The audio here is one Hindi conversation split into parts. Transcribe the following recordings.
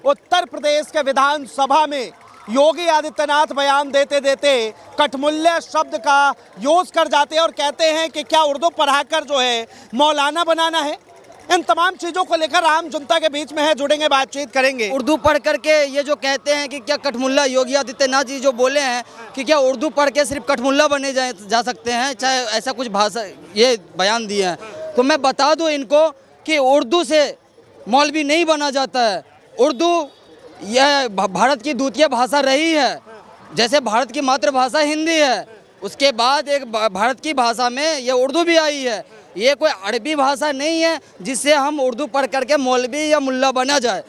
उत्तर प्रदेश के विधानसभा में योगी आदित्यनाथ बयान देते देते कठमुल्य शब्द का यूज कर जाते हैं और कहते हैं कि क्या उर्दू पढ़ाकर जो है मौलाना बनाना है। इन तमाम चीज़ों को लेकर आम जनता के बीच में है, जुड़ेंगे, बातचीत करेंगे। उर्दू पढ़ करके ये जो कहते हैं कि क्या कठमुल्ला, योगी आदित्यनाथ जी जो बोले हैं कि क्या उर्दू पढ़ के सिर्फ कठमुल्ला बने जा सकते हैं, चाहे ऐसा कुछ भाषा ये बयान दिए हैं। तो मैं बता दूं इनको कि उर्दू से मौलवी नहीं बना जाता है। उर्दू यह भारत की द्वितीय भाषा रही है, जैसे भारत की मातृभाषा हिंदी है, उसके बाद एक भारत की भाषा में ये उर्दू भी आई है। ये कोई अरबी भाषा नहीं है जिससे हम उर्दू पढ़ करके मौलवी या मुल्ला बना जाए।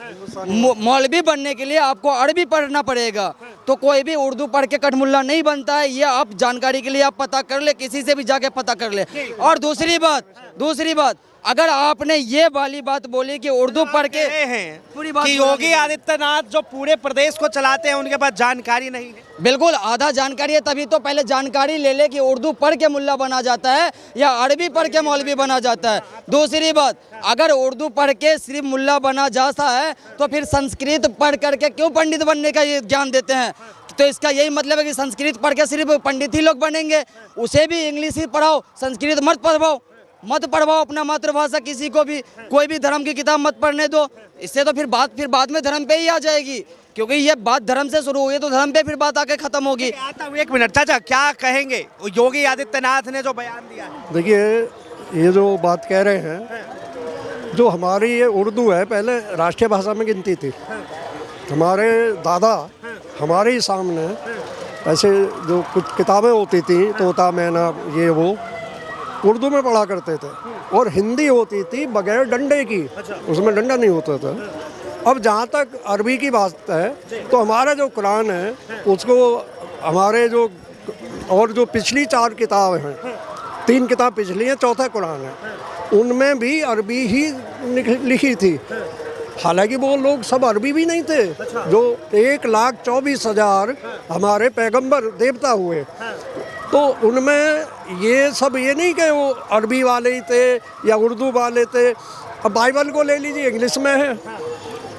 मौलवी बनने के लिए आपको अरबी पढ़ना पड़ेगा, तो कोई भी उर्दू पढ़ के कठमुल्ला नहीं बनता है। ये आप जानकारी के लिए आप पता कर ले, किसी से भी जाके पता कर ले। और दूसरी बात अगर आपने ये वाली बात बोली कि उर्दू पढ़ के पूरी बात कि योगी आदित्यनाथ जो पूरे प्रदेश को चलाते हैं उनके पास जानकारी नहीं है। बिल्कुल आधा जानकारी है, तभी तो पहले जानकारी ले ले कि उर्दू पढ़ के मुल्ला बना जाता है या अरबी पढ़ के मौलवी बना जाता है। दूसरी बात, अगर उर्दू पढ़ के सिर्फ मुल्ला बना जाता है तो फिर संस्कृत पढ़ करके क्यों पंडित बनने का ये ज्ञान देते हैं? तो इसका यही मतलब है कि संस्कृत पढ़ के सिर्फ पंडित ही लोग बनेंगे। उसे भी इंग्लिश ही पढ़ाओ, संस्कृत मत पढ़वाओ अपना मातृभाषा किसी को भी। कोई भी धर्म की किताब मत पढ़ने दो, इससे तो फिर बाद में धर्म पे ही आ जाएगी, क्योंकि ये बात धर्म से शुरू हुई है तो धर्म पे फिर बात आके खत्म होगी। एक मिनट चाचा, क्या कहेंगे योगी आदित्यनाथ ने जो बयान दिया है? देखिए, ये जो बात कह रहे हैं, जो हमारी ये उर्दू है पहले राष्ट्रीय भाषा में गिनती थी। हमारे दादा हमारे ही सामने ऐसे जो कुछ किताबें होती थी, तोता मैना ये वो उर्दू में पढ़ा करते थे, और हिंदी होती थी बगैर डंडे की, उसमें डंडा नहीं होता था। अब जहाँ तक अरबी की बात है तो हमारा जो कुरान है उसको हमारे जो और जो पिछली 4 किताब हैं, 3 किताब पिछली हैं, चौथा कुरान है, उनमें भी अरबी ही लिखी थी। हालांकि वो लोग सब अरबी भी नहीं थे। जो 1,24,000 हमारे पैगंबर देवता हुए, तो उनमें ये सब ये नहीं कि वो अरबी वाले ही थे या उर्दू वाले थे। अब बाइबल को ले लीजिए, इंग्लिश में है,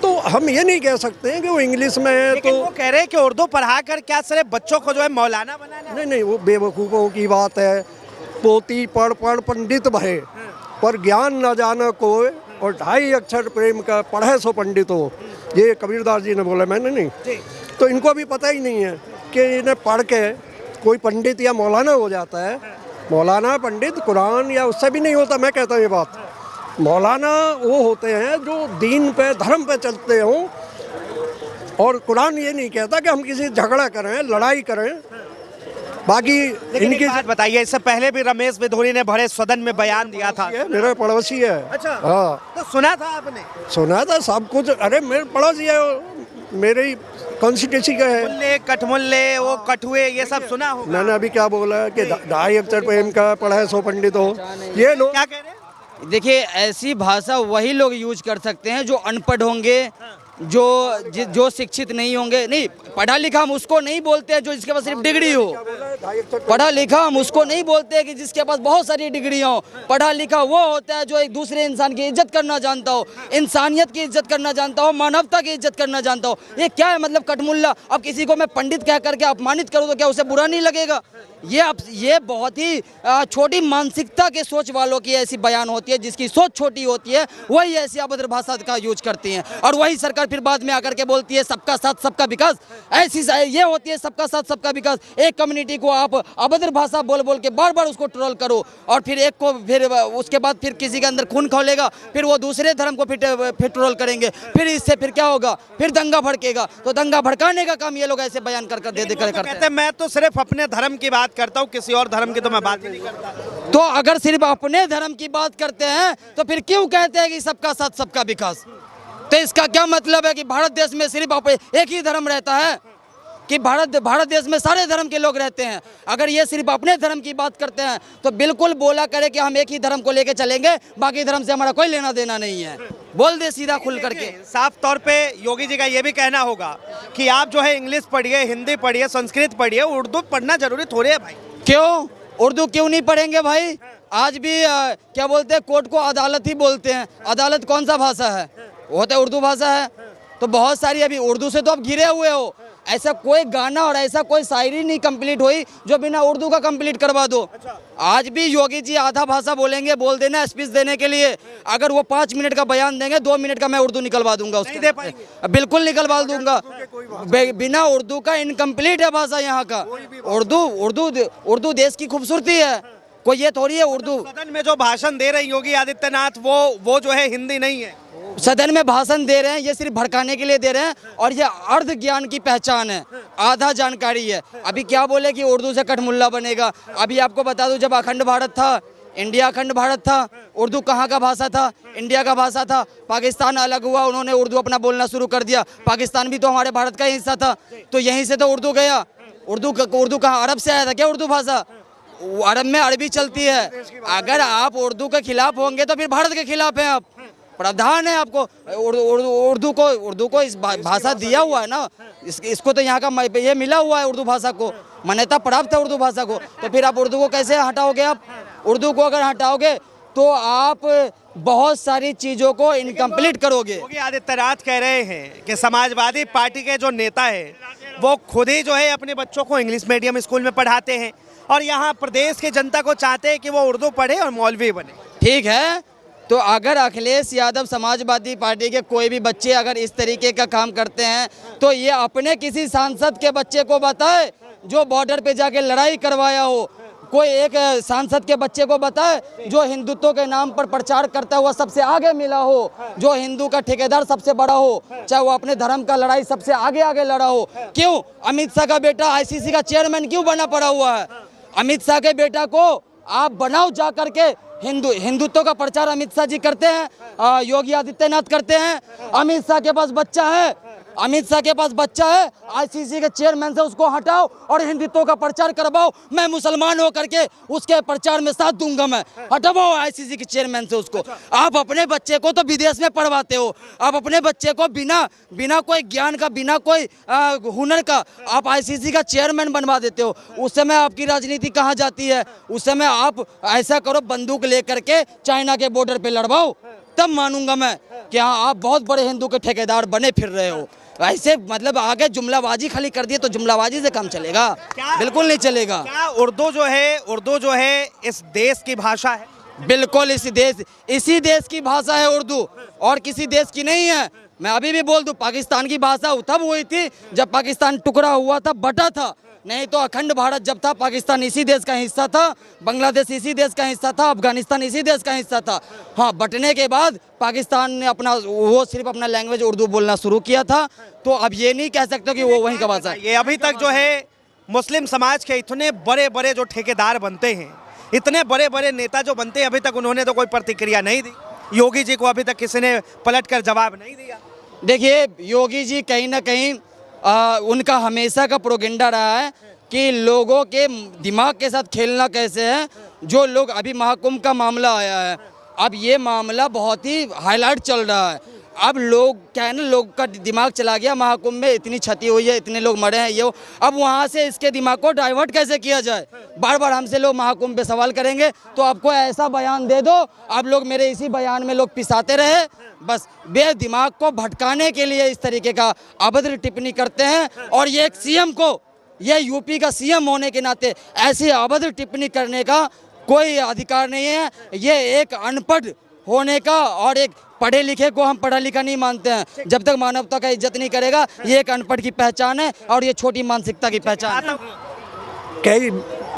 तो हम ये नहीं कह सकते हैं कि वो इंग्लिश में है। तो वो कह रहे हैं कि उर्दू पढ़ाकर क्या सिर्फ बच्चों को जो है मौलाना बनाना? नहीं, वो बेवकूफ़ों की बात है। पोती पढ़ पंडित भये, पर ज्ञान न जाना कोई, और 2.5 अक्षर प्रेम का पढ़े सो पंडित हो। ये कबीरदास जी ने बोला, मैंने नहीं। तो इनको भी पता ही नहीं है कि इन्हें पढ़ के कोई पंडित या मौलाना हो जाता है। मौलाना पंडित कुरान या उससे भी नहीं होता। मैं कहता हूँ ये बात, मौलाना वो होते हैं जो दीन पे धर्म पे चलते हों, और कुरान ये नहीं कहता कि हम किसी झगड़ा करें, लड़ाई करें। बाकी इनकी बात बताइए, इससे पहले भी रमेश बिधूरी ने बड़े सदन में बयान दिया था। मेरा पड़ोसी है। अच्छा, हाँ, तो सुना था आपने? सुना था सब कुछ। अरे मेरे पड़ोसी है, मेरे कॉन्स्टिट्यूंसी का है। कठमुल्ले, वो कठुए, ये सब सुना होगा। मैंने अभी क्या बोला कि 2.5 अक्षर प्रेम का पढ़े सो पंडित हो। ये लोग क्या कह रहे हैं? देखिए, ऐसी भाषा वही लोग यूज कर सकते हैं जो अनपढ़ होंगे, जो शिक्षित नहीं होंगे। नहीं, पढ़ा लिखा हम उसको नहीं बोलते हैं जो जिसके पास सिर्फ डिग्री हो। पढ़ा लिखा हम उसको नहीं बोलते हैं कि जिसके पास बहुत सारी डिग्रियां हो। पढ़ा लिखा वो होता है जो एक दूसरे इंसान की इज्जत करना जानता हो, इंसानियत की इज्जत करना जानता हो, मानवता की इज्जत करना जानता हो। ये क्या है मतलब कठमुल्ला? अब किसी को मैं पंडित कह करके अपमानित करूँ तो क्या उसे बुरा नहीं लगेगा? ये बहुत ही छोटी मानसिकता के सोच वालों की ऐसी बयान होती है, जिसकी सोच छोटी होती है वही ऐसी अभद्र भाषा का यूज करती हैं। और वही सरकार फिर बाद में आकर के बोलती है सबका साथ सबका विकास। ऐसी ये होती है सबका साथ सबका विकास। एक कम्युनिटी को आप अभद्र भाषा बोल के बार उसको ट्रोल करो, और फिर एक को फिर उसके बाद फिर किसी के अंदर खून खौलेगा, फिर वो दूसरे धर्म को फिर ट्रोल करेंगे, फिर इससे फिर क्या होगा? फिर दंगा भड़केगा। तो दंगा भड़काने का काम ये लोग ऐसे बयान कर करते हैं। मैं तो सिर्फ अपने धर्म की बात करता हूँ, किसी और धर्म की तो मैं बात ही नहीं करता। तो अगर सिर्फ अपने धर्म की बात करते हैं तो फिर क्यों कहते हैं कि सबका साथ सबका विकास? तो इसका क्या मतलब है कि भारत देश में सिर्फ एक ही धर्म रहता है कि भारत देश में सारे धर्म के लोग रहते हैं? अगर ये सिर्फ अपने धर्म की बात करते हैं तो बिल्कुल बोला करे कि हम एक ही धर्म को लेके चलेंगे, बाकी धर्म से हमारा कोई लेना देना नहीं है। बोल दे सीधा खुल करके। साफ तौर पे योगी जी का ये भी कहना होगा कि आप जो है इंग्लिश पढ़िए, हिंदी पढ़िए, संस्कृत पढ़िए, उर्दू पढ़ना जरूरी थोड़ी है भाई। क्यों उर्दू क्यों नहीं पढ़ेंगे भाई? आज भी क्या बोलते हैं, कोर्ट को अदालत ही बोलते हैं। अदालत कौन सा भाषा है? वो तो उर्दू भाषा है। तो बहुत सारी अभी उर्दू से तो आप घिरे हुए हो। ऐसा कोई गाना और ऐसा कोई शायरी नहीं कंप्लीट हुई जो बिना उर्दू का कंप्लीट करवा दो। आज भी योगी जी आधा भाषा बोलेंगे, बोल देना स्पीच देने के लिए, अगर वो 5 मिनट का बयान देंगे 2 मिनट का मैं उर्दू निकलवा दूंगा उसके, दे पाएंगे। बिल्कुल निकलवा दूंगा। बिना उर्दू का इनकम्प्लीट है भाषा यहाँ का। उर्दू देश की खूबसूरती है, कोई ये थोड़ी है उर्दू। सदन में जो भाषण दे रहे हैं योगी आदित्यनाथ वो जो है हिंदी नहीं है। सदन में भाषण दे रहे हैं, ये सिर्फ भड़काने के लिए दे रहे हैं और ये अर्ध ज्ञान की पहचान है, आधा जानकारी है। अभी क्या बोले कि उर्दू से कठमुल्ला बनेगा। अभी आपको बता दूं, जब अखंड भारत था, इंडिया अखंड भारत था, उर्दू कहाँ का भाषा था? इंडिया का भाषा था। पाकिस्तान अलग हुआ, उन्होंने उर्दू अपना बोलना शुरू कर दिया। पाकिस्तान भी तो हमारे भारत का ही हिस्सा था, तो यहीं से तो उर्दू गया। उर्दू कहाँ अरब से आया था क्या उर्दू भाषा? अरब में अरबी चलती है। अगर आप उर्दू के खिलाफ होंगे तो फिर भारत के खिलाफ हैं आप। प्रावधान है आपको उर्दू को इस भाषा दिया हुआ है ना, इसको तो यहाँ का ये मिला हुआ है, उर्दू भाषा को मान्यता प्राप्त है उर्दू भाषा को। तो फिर आप उर्दू को कैसे हटाओगे? आप उर्दू को अगर हटाओगे तो आप बहुत सारी चीज़ों को इनकम्प्लीट करोगे। योगी आदित्यनाथ कह रहे हैं कि समाजवादी पार्टी के जो नेता है वो खुद ही जो है अपने बच्चों को इंग्लिश मीडियम स्कूल में पढ़ाते हैं और यहाँ प्रदेश की जनता को चाहते हैं कि वो उर्दू पढ़े और मौलवी बने। ठीक है, तो अगर अखिलेश यादव समाजवादी पार्टी के कोई भी बच्चे अगर इस तरीके का काम करते हैं तो ये अपने किसी सांसद के बच्चे को बताए जो बॉर्डर पे जाके लड़ाई करवाया हो। कोई एक सांसद के बच्चे को बताए जो हिंदुत्व के नाम पर प्रचार करता हुआ सबसे आगे मिला हो, जो हिंदू का ठेकेदार सबसे बड़ा हो, चाहे वो अपने धर्म का लड़ाई सबसे आगे लड़ा हो। क्यों अमित शाह का बेटा आईसीसी का चेयरमैन क्यों बना पड़ा हुआ है? अमित शाह के बेटा को आप बनाओ जा करके। हिंदुत्व का प्रचार अमित शाह जी करते हैं, योगी आदित्यनाथ करते हैं। अमित शाह के पास बच्चा है, आईसीसी के चेयरमैन से उसको हटाओ और हिंदुत्व का प्रचार करवाओ। मैं मुसलमान होकर के उसके प्रचार में साथ दूंगा। मैं हटाओ आईसीसी के चेयरमैन से उसको। आप अपने बच्चे को तो विदेश में पढ़वाते हो, आप अपने बच्चे को बिना कोई ज्ञान का, बिना कोई हुनर का आप आईसीसी का चेयरमैन बनवा देते हो। उस समय आपकी राजनीति कहाँ जाती है? उस समय आप ऐसा करो, बंदूक लेकर के चाइना के बॉर्डर पे लड़वाओ, तब मानूंगा मैं कि हाँ आप बहुत बड़े हिंदू के ठेकेदार बने फिर रहे हो। ऐसे मतलब आगे जुमलाबाजी खाली कर दिए तो जुमलाबाजी से काम चलेगा? बिल्कुल नहीं चलेगा। क्या उर्दू जो है इस देश की भाषा है? बिल्कुल इसी देश की भाषा है उर्दू, और किसी देश की नहीं है। मैं अभी भी बोल दूं, पाकिस्तान की भाषा तब हुई थी जब पाकिस्तान टुकड़ा हुआ था, बटा था। नहीं तो अखंड भारत जब था, पाकिस्तान इसी देश का हिस्सा था, बांग्लादेश इसी देश का हिस्सा था, अफगानिस्तान इसी देश का हिस्सा था। हाँ, बटने के बाद पाकिस्तान ने सिर्फ अपना लैंग्वेज उर्दू बोलना शुरू किया था। तो अब ये नहीं कह सकते कि वो वहीं का भाषा है। ये अभी तक जो है मुस्लिम समाज के इतने बड़े बड़े जो ठेकेदार बनते हैं, इतने बड़े बड़े नेता जो बनते हैं, अभी तक उन्होंने तो कोई प्रतिक्रिया नहीं दी। योगी जी को अभी तक किसी ने पलट कर जवाब नहीं दिया। देखिए, योगी जी कहीं ना कहीं उनका हमेशा का प्रोपेगेंडा रहा है कि लोगों के दिमाग के साथ खेलना कैसे है। जो लोग अभी महाकुंभ का मामला आया है, अब ये मामला बहुत ही हाईलाइट चल रहा है। अब लोग क्या है ना, लोग का दिमाग चला गया महाकुंभ में इतनी क्षति हुई है, इतने लोग मरे हैं, ये अब वहाँ से इसके दिमाग को डाइवर्ट कैसे किया जाए। बार बार हमसे लोग महाकुंभ पे सवाल करेंगे तो आपको ऐसा बयान दे दो, आप लोग मेरे इसी बयान में लोग पिसाते रहे। बस दिमाग को भटकाने के लिए इस तरीके का अभद्र टिप्पणी करते हैं। और ये एक सीएम को, ये यूपी का सीएम होने के नाते ऐसी अभद्र टिप्पणी करने का कोई अधिकार नहीं है। ये एक अनपढ़ होने का, और एक पढ़े लिखे को हम पढ़ा लिखा नहीं मानते हैं। जब तक मानवता का इज्जत नहीं करेगा, ये एक अनपढ़ की पहचान है और ये छोटी मानसिकता की पहचान है। कई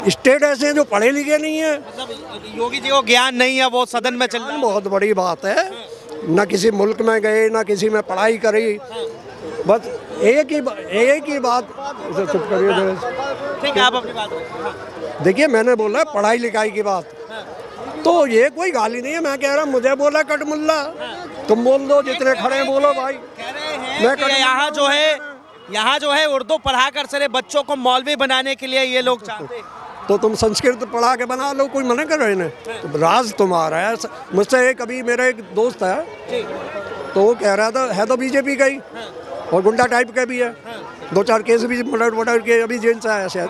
स्टेट ऐसे हैं जो पढ़े लिखे नहीं है। मतलब योगी जी को ज्ञान नहीं है, वो सदन में चल रहा है। बहुत बड़ी बात है। ना किसी मुल्क में गए, ना किसी में पढ़ाई करी, बस एक ही बात। चुप करिए, ठीक है, आप अपनी बात रखिए। देखिए, मैंने बोला पढ़ाई लिखाई की बात, तो ये कोई गाली नहीं है। मैं कह रहा हूँ, मुझे बोला कटमुल्ला, तुम बोल दो, जितने खड़े हैं बोलो भाई। कह रहे हैं कि यहाँ जो है उर्दू पढ़ा कर सारे बच्चों को मौलवी बनाने के लिए ये लोग चाहते हैं। तो तुम संस्कृत पढ़ा के बना लो, कोई मना कर रहे हैं? तो राज तुम्हारा है। मुझसे कभी मेरा एक दोस्त है, तो वो कह रहा था, है तो बीजेपी का ही और गुंडा टाइप का भी है, 2-4 केस भी मर्डर के अभी जेल से आया शायद।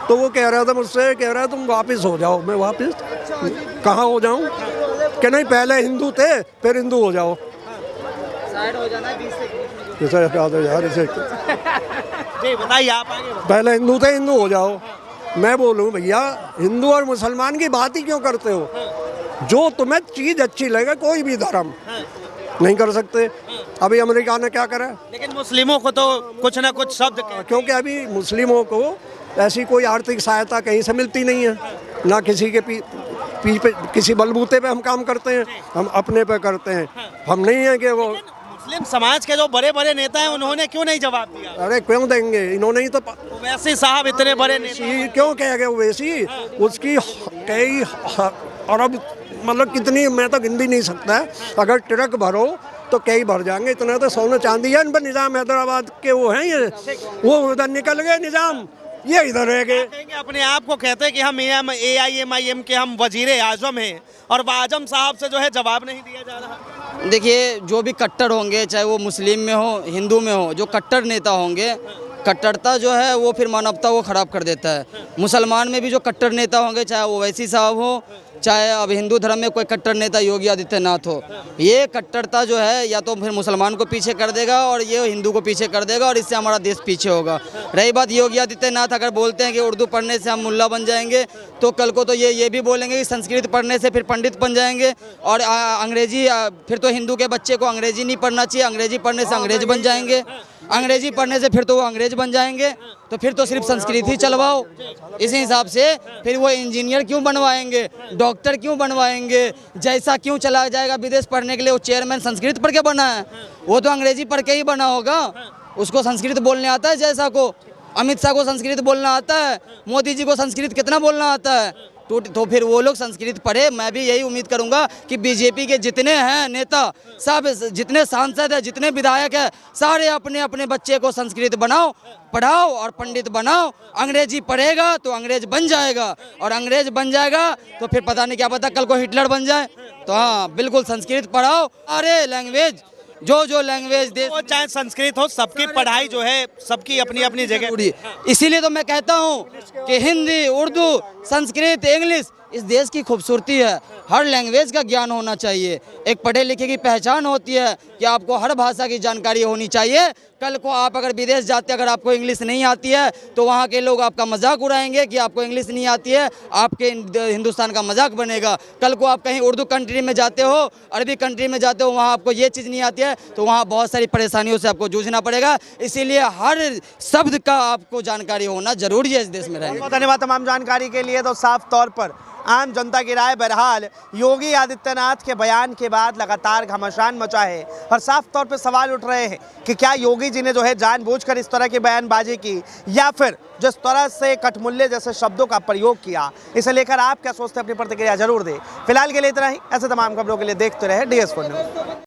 तो वो कह रहा था मुझसे, कह रहा है तुम वापस हो जाओ। मैं वापस कहाँ हो जाऊँ? कि नहीं, पहले हिंदू थे फिर हिंदू हो जाओ। साइड हो जाना 20 से किसे हटा दो यार इसे। जी बताइए, आप आगे बताइए। पहले हिंदू थे, हिंदू हो जाओ। मैं बोलूँ भैया, हिंदू और मुसलमान की बात ही क्यों करते हो? जो तुम्हें चीज़ अच्छी लगे, कोई भी धर्म नहीं कर सकते। अभी अमेरिका ने क्या करा? लेकिन मुस्लिमों को तो कुछ ना कुछ शब्द क्योंकि अभी मुस्लिमों को ऐसी कोई आर्थिक सहायता कहीं से मिलती नहीं है, ना किसी के पे किसी बलबूते पे हम काम करते हैं, हम अपने पे करते हैं। हम नहीं है कि वो मुस्लिम समाज के जो बड़े बड़े नेता हैं उन्होंने क्यों नहीं जवाब दिया? अरे क्यों देंगे? इन्होंने ही तो वैसे साहब इतने बड़े नेता क्यों कह गए वैसी? उसकी कई अरब, मतलब कितनी, मैं तो गिन भी नहीं सकता है। अगर ट्रक भरो तो कई भर जाएंगे, इतना तो सोना चांदी है इन पर। निज़ाम हैदराबाद के वो हैं ये, वो उधर निकल गए निज़ाम, ये इधर रह गए। अपने आप को कहते हैं कि हम AIMIM के हम वजीरे आजम हैं, और आजम साहब से जो है जवाब नहीं दिया जा रहा। देखिए, जो भी कट्टर होंगे, चाहे वो मुस्लिम में हो, हिंदू में हो, जो कट्टर नेता होंगे, कट्टरता जो है वो फिर मानवता को ख़राब कर देता है। मुसलमान में भी जो कट्टर नेता होंगे, चाहे वो वैसी साहब हो, चाहे अब हिंदू धर्म में कोई कट्टर नेता योगी आदित्यनाथ हो, ये कट्टरता जो है या तो फिर मुसलमान को पीछे कर देगा और ये हिंदू को पीछे कर देगा, और इससे हमारा देश पीछे होगा। रही बात योगी आदित्यनाथ, अगर बोलते हैं कि उर्दू पढ़ने से हम मुल्ला बन जाएंगे, तो कल को तो ये भी बोलेंगे कि संस्कृत पढ़ने से फिर पंडित बन जाएंगे, और अंग्रेजी, फिर तो हिंदू के बच्चे को अंग्रेजी नहीं पढ़ना चाहिए, अंग्रेजी पढ़ने से अंग्रेज बन जाएंगे, अंग्रेजी पढ़ने से फिर तो वो अंग्रेज बन जाएंगे, तो फिर तो सिर्फ संस्कृत ही चलवाओ। इसी हिसाब से फिर वो इंजीनियर क्यों बनवाएंगे, डॉक्टर क्यों बनवाएंगे, जैसा क्यों चला जाएगा विदेश पढ़ने के लिए? वो चेयरमैन संस्कृत पढ़ के बना है, वो तो अंग्रेजी पढ़ के ही बना होगा। उसको संस्कृत बोलने आता है जैसा को? अमित शाह को संस्कृत बोलना आता है, मोदी जी को संस्कृत कितना बोलना आता है? तो फिर वो लोग संस्कृत पढ़े। मैं भी यही उम्मीद करूंगा कि बीजेपी के जितने हैं नेता, सब जितने सांसद हैं, जितने विधायक हैं, सारे अपने अपने बच्चे को संस्कृत बनाओ, पढ़ाओ और पंडित बनाओ। अंग्रेजी पढ़ेगा तो अंग्रेज बन जाएगा, और अंग्रेज बन जाएगा तो फिर पता नहीं, क्या पता कल को हिटलर बन जाए। तो हाँ, बिल्कुल संस्कृत पढ़ाओ। अरे लैंग्वेज, जो लैंग्वेज दे, वो चाहे संस्कृत हो, सबकी पढ़ाई जो है सबकी अपनी अपनी जगह। इसीलिए तो मैं कहता हूँ कि हिंदी, उर्दू, संस्कृत, इंग्लिश इस देश की खूबसूरती है। हर लैंग्वेज का ज्ञान होना चाहिए। एक पढ़े लिखे की पहचान होती है कि आपको हर भाषा की जानकारी होनी चाहिए। कल को आप अगर विदेश जाते, अगर आपको इंग्लिश नहीं आती है, तो वहाँ के लोग आपका मजाक उड़ाएंगे कि आपको इंग्लिश नहीं आती है, आपके हिंदुस्तान का मजाक बनेगा। कल को आप कहीं उर्दू कंट्री में जाते हो, अरबी कंट्री में जाते हो, वहाँ आपको ये चीज़ नहीं आती है, तो वहाँ बहुत सारी परेशानियों से आपको जूझना पड़ेगा। इसीलिए हर शब्द का आपको जानकारी होना जरूरी है इस देश में रहने। बहुत धन्यवाद तमाम जानकारी के लिए। तो साफ तौर पर आम जनता की राय बहरहाल योगी आदित्यनाथ के बयान के बाद लगातार घमासान मचा है, और साफ तौर पे सवाल उठ रहे हैं कि क्या योगी जी ने जो है जानबूझकर इस तरह की बयानबाजी की, या फिर जिस तरह से कठमुल्ले जैसे शब्दों का प्रयोग किया। इसे लेकर आप क्या सोचते हैं? अपनी प्रतिक्रिया जरूर दें। फिलहाल के लिए इतना ही। ऐसे तमाम खबरों के लिए देखते रहे DS4 न्यूज़।